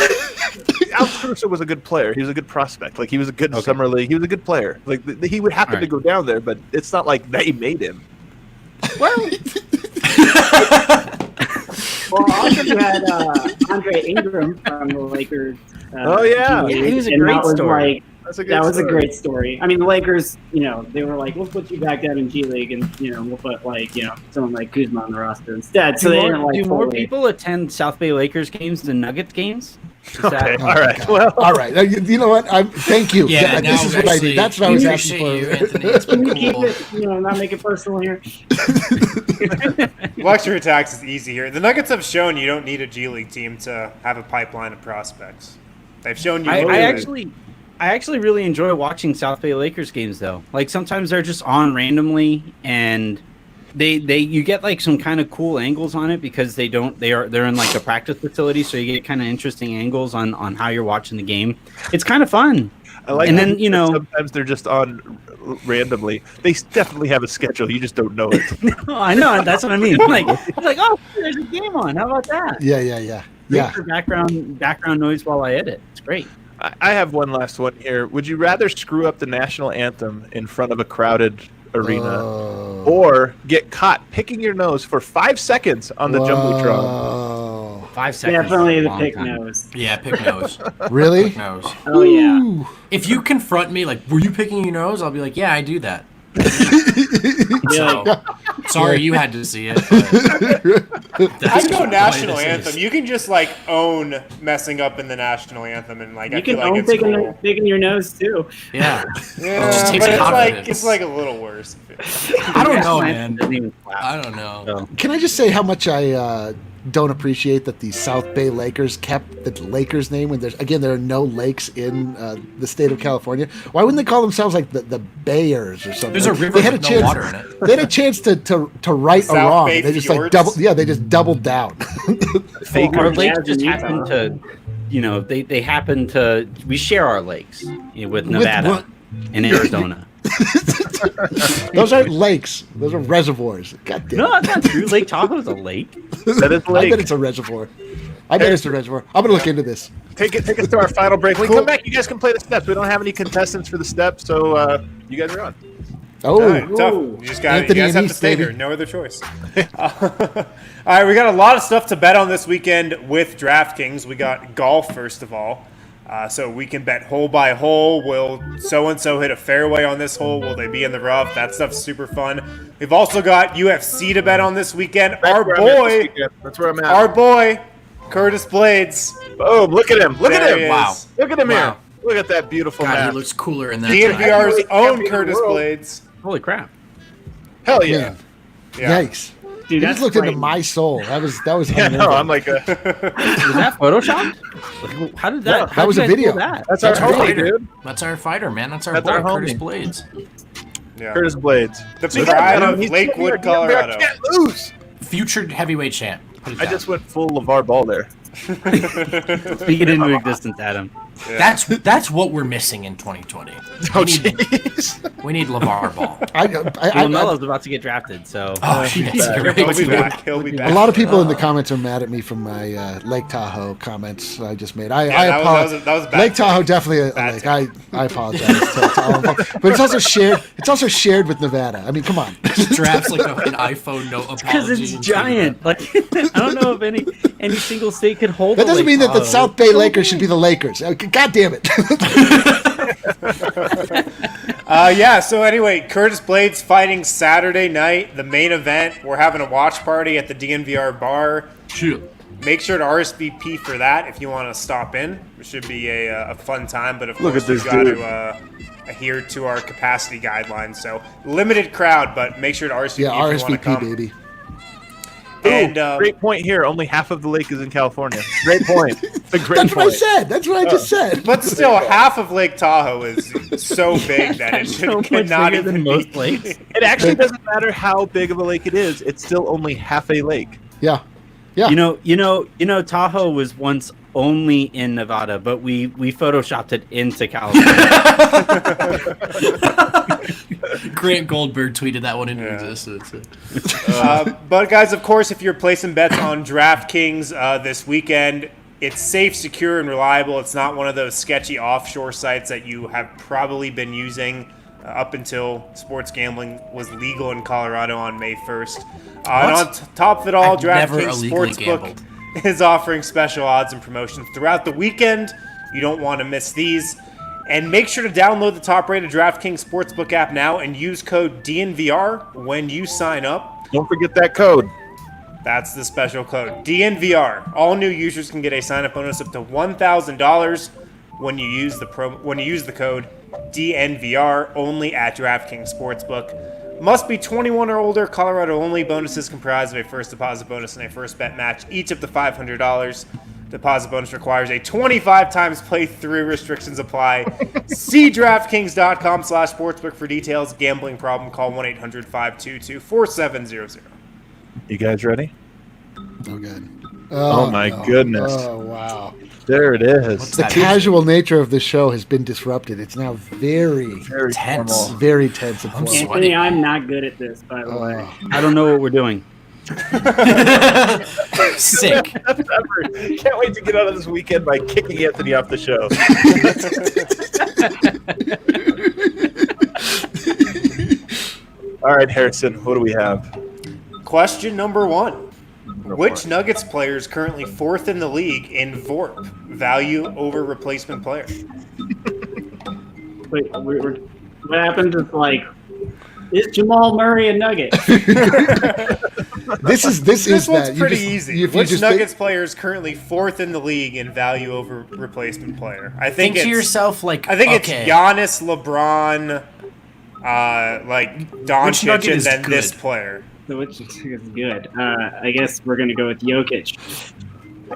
Alex Caruso was a good player. He was a good prospect. Like, he was a good summer league. He was a good player. Like, he would happen to go down there, but it's not like they made him. Well, also you had Andre Ingram from the Lakers. Oh yeah, he was a great story. That was a great story. I mean, the Lakers, they were like, we'll put you back down in G League, and we'll put someone like Kuzma on the roster instead. So do more people attend South Bay Lakers games than Nuggets games? Okay, all right. Well, all right. You know what? Thank you. Yeah, this is what I did. That's what I was asking for. You, Anthony. It's been cool. Keep it, not make it personal here. Luxury tax is easy here. The Nuggets have shown you don't need a G League team to have a pipeline of prospects. They've shown you. I actually really enjoy watching South Bay Lakers games though. Like sometimes they're just on randomly and you get like some kind of cool angles on it because they're in like a practice facility, so you get kind of interesting angles on how you're watching the game. It's kind of fun. I like, and then sometimes they're just on randomly. They definitely have a schedule. You just don't know it. No, I know. That's what I mean. Like it's like, oh, there's a game on. How about that? Yeah. For background noise while I edit. It's great. I have one last one here. Would you rather screw up the national anthem in front of a crowded arena or get caught picking your nose for 5 seconds on the Jumbotron? 5 seconds. Definitely the pick nose. Yeah, pick nose. Really? Pick nose. Oh, yeah. If you confront me, like, were you picking your nose? I'll be like, yeah, I do that. So, sorry you had to see it. I go national anthem. You can just like own messing up in the national anthem, and like you I feel can like own it's picking your nose too. Yeah, yeah, but it's like a little worse. I don't know, man. I don't know. Can I just say how much I don't appreciate that the South Bay Lakers kept the Lakers name when there are no lakes in the state of California? Why wouldn't they call themselves like the Bayers or something? There's a river with no water in it. They had a chance to right a wrong. They just like doubled down. Our lakes just happen to, they happen to. We share our lakes with Nevada and Arizona. Those aren't lakes. Those are reservoirs. God damn. No, that's not true. Lake Tahoe is a lake. That is a lake. I bet it's a reservoir. I'm going to look into this. Take us to our final break. When we come back, you guys can play the steps. We don't have any contestants for the steps, so you guys are on. All right, tough. You guys have to stay here. No other choice. All right, we got a lot of stuff to bet on this weekend with DraftKings. We got golf, first of all. So we can bet hole by hole. Will so-and-so hit a fairway on this hole? Will they be in the rough? That stuff's super fun. We've also got UFC to bet on this weekend. That's where I'm at. Our boy, Curtis Blades. Boom, look at him. Look at him. Wow. Look at him here. Look at that beautiful God, map. he looks cooler in that. DNVR's own Curtis Blades. Holy crap. Hell yeah. Yikes. Dude, you just looked into my soul. That was. Yeah, no, I'm like. Was that photoshopped? How did that? That was a video. That's our homie, dude. That's our fighter, man. That's our boy, Curtis Blades. Yeah. Curtis Blades. The pride of Lakewood, Colorado. Can't lose. Future heavyweight champ. I just went full LeVar Ball there. Speak it into existence, Adam. Yeah. That's what we're missing in 2020. We need LeVar Ball. Melo's about to get drafted, so he'll be back. A lot of people in the comments are mad at me from my Lake Tahoe comments I just made. I apologize. That was bad. Lake Tahoe definitely a lake. I apologize to all of them. But it's also shared. It's also shared with Nevada. I mean, come on. Drafts like an iPhone note apology. Because it's giant. Like I don't know if any single state could hold. That doesn't mean that the South Bay Lakers should be the Lakers. God damn it. So anyway, Curtis Blades fighting Saturday night, the main event. We're having a watch party at the DNVR bar. Sure. Make sure to RSVP for that if you want to stop in. It should be a fun time, but of course we've got to adhere to our capacity guidelines. So limited crowd, but make sure to RSVP if you want to come. Baby. And great point here. Only half of the lake is in California. Great point. That's what I said. That's what I just said. But still, half of Lake Tahoe is so big that it cannot even most lakes. It actually doesn't matter how big of a lake it is. It's still only half a lake. Yeah. Yeah. You know, Tahoe was once only in Nevada, but we photoshopped it into California. Grant Goldberg tweeted that one into existence. But guys, of course, if you're placing bets on DraftKings this weekend, it's safe, secure, and reliable. It's not one of those sketchy offshore sites that you have probably been using up until sports gambling was legal in Colorado on May 1st. And on top of it all, DraftKings Sportsbook is offering special odds and promotions throughout the weekend. You don't want to miss these. And make sure to download the top-rated DraftKings Sportsbook app now and use code DNVR when you sign up. Don't forget that code. That's the special code, DNVR. All new users can get a sign-up bonus up to $1,000 when you use the code DNVR only at DraftKings Sportsbook. Must be 21 or older. Colorado only. Bonuses comprised of a first deposit bonus and a first bet match, each up to $500. Deposit bonus requires a 25 times playthrough. Restrictions apply. See DraftKings.com/sportsbook for details. Gambling problem? Call 1-800-522-4700. You guys ready? Oh, good. Oh my goodness. Oh, wow. There it is. The casual nature of the show has been disrupted. It's now very tense. Formal. Very tense. And formal. Anthony, I'm not good at this, by the way. I don't know what we're doing. Sick. Can't wait to get out of this weekend by kicking Anthony off the show. All right, Harrison, what do we have? Question number 1. Which Nuggets player is currently 4th in the league in VORP, value over replacement player? Wait, what happens if, like, is Jamal Murray a Nugget? This one's pretty easy. Which Nuggets player is currently 4th in the league in value over replacement player? I think to yourself, like, it's Giannis, LeBron, like Doncic, and then this player. So which is good? I guess we're gonna go with Jokic.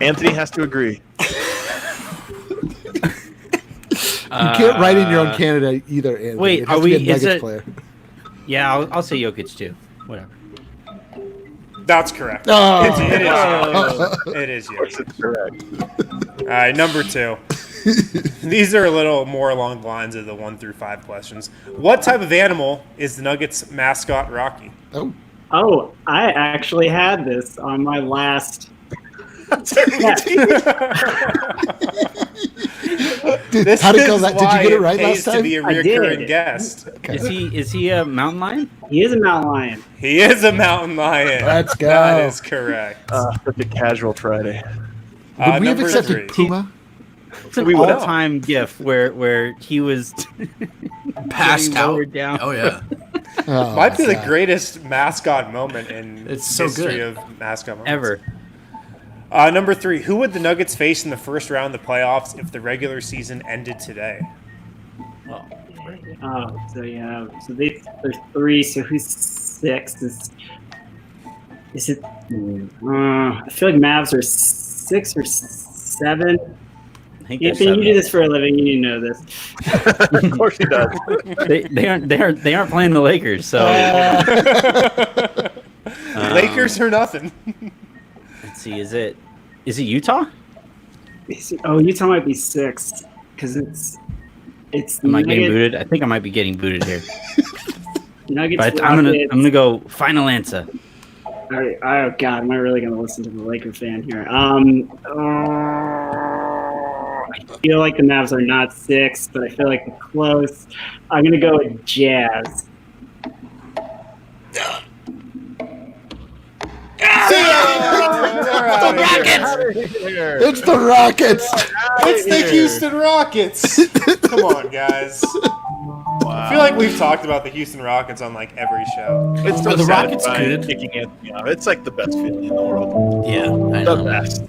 Anthony has to agree. You can't write in your own candidate either, Anthony. Wait, it has are to be we? a Nuggets player. Yeah, I'll say Jokic too. Whatever. That's correct. Oh. It is Jokic. It's correct. All right, number 2. These are a little more along the lines of the 1 through 5 questions. What type of animal is the Nuggets mascot, Rocky? Oh, I actually had this on my last. How did you get it right last time? To be a recurring guest. Okay. Is he a mountain lion? He is a mountain lion. He is a mountain lion. Let's go. That is correct. Such a casual Friday. Would we have number accepted 3. Puma? It's an all-time gif where he was passed out. Down. Oh yeah. Might be the greatest mascot moment in history of mascot moments. Ever. Number 3. Who would the Nuggets face in the first round of the playoffs if the regular season ended today? So there's 3. So who's 6? Is it? I feel like Mavs are 6 or 7. Anthony, you do this for a living. You need to know this. Of course he does. They aren't playing the Lakers, so Lakers or nothing. Let's see. Is it Utah? Oh, Utah might be 6 because it's. Am I getting booted? I think I might be getting booted here. Nuggets. But I'm gonna go final answer. All right. Oh God, am I really gonna listen to the Laker fan here? I feel like the Mavs are not 6, but I feel like they're close. I'm gonna go with Jazz. It's the Rockets. It's the Houston Rockets. Come on, guys. I feel like we've talked about the Houston Rockets on like every show. It's so the Rockets satisfying good? kicking Anthony out. It's like the best feeling in the world. Yeah, I The know. best.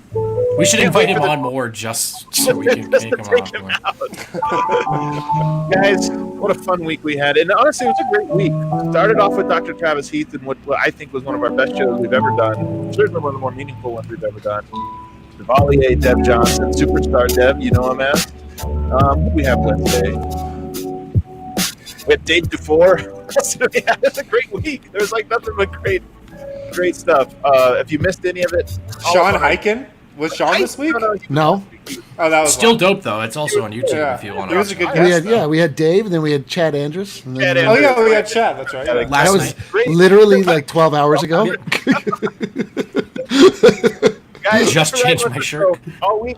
We should invite him on more just so we can Just take to him take him off. out. Guys, what a fun week we had. And honestly, it was a great week. Started off with Dr. Travis Heath and what I think was one of our best shows we've ever done. Certainly one of the more meaningful ones we've ever done. Chevalier, Deb Johnson, Superstar Deb, you know him as. We have Wednesday. We had Dave Dufour. Yeah, it's a great week. There's like nothing but great stuff. If you missed any of it, Sean Hyken? Was Sean this week? No. Oh, that was Still dope though. It's also on YouTube Yeah. if you want He to. was a good We guest. had we had Dave, and then we had Chad Andrews. And then, Chad Oh yeah, Andrews. we had Chad. That's right. Yeah, that Last was night. Great. literally like 12 hours ago. Guys, Just thanks for changed that my one. shirt. All week.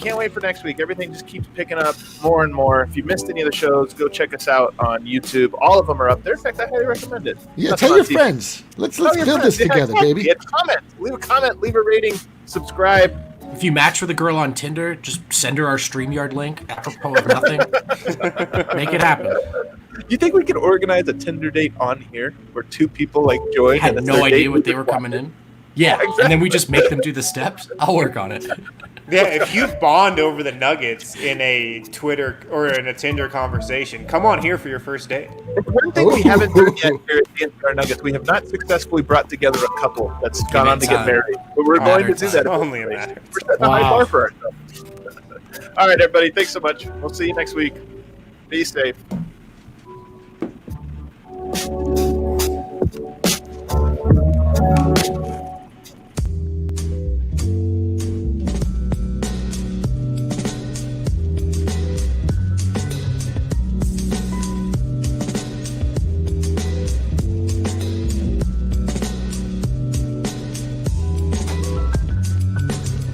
Can't wait for next week. Everything just keeps picking up more and more. If you missed any of the shows, go check us out on YouTube. All of them are up there. In fact, I highly recommend it. Yeah, Nothing tell on your TV. friends. Let's Tell your build friends. this Yeah, together, exactly. baby. And leave a comment, leave a rating, subscribe. If you match with a girl on Tinder, just send her our StreamYard link apropos of nothing. Make it happen. Do you think we could organize a Tinder date on here where two people like join? I had and it's no their idea date? what they were coming in. Yeah, and then we just make them do the steps. I'll work on it. Yeah, if you bond over the Nuggets in a Twitter or in a Tinder conversation, come on here for your first date. It's one thing we haven't done yet here at DNVR Nuggets. We have not successfully brought together a couple that's gone on to get time. married. But we're going to do that. Only a matter. We're setting a high Wow. bar for ourselves. All right, everybody. Thanks so much. We'll see you next week. Be safe.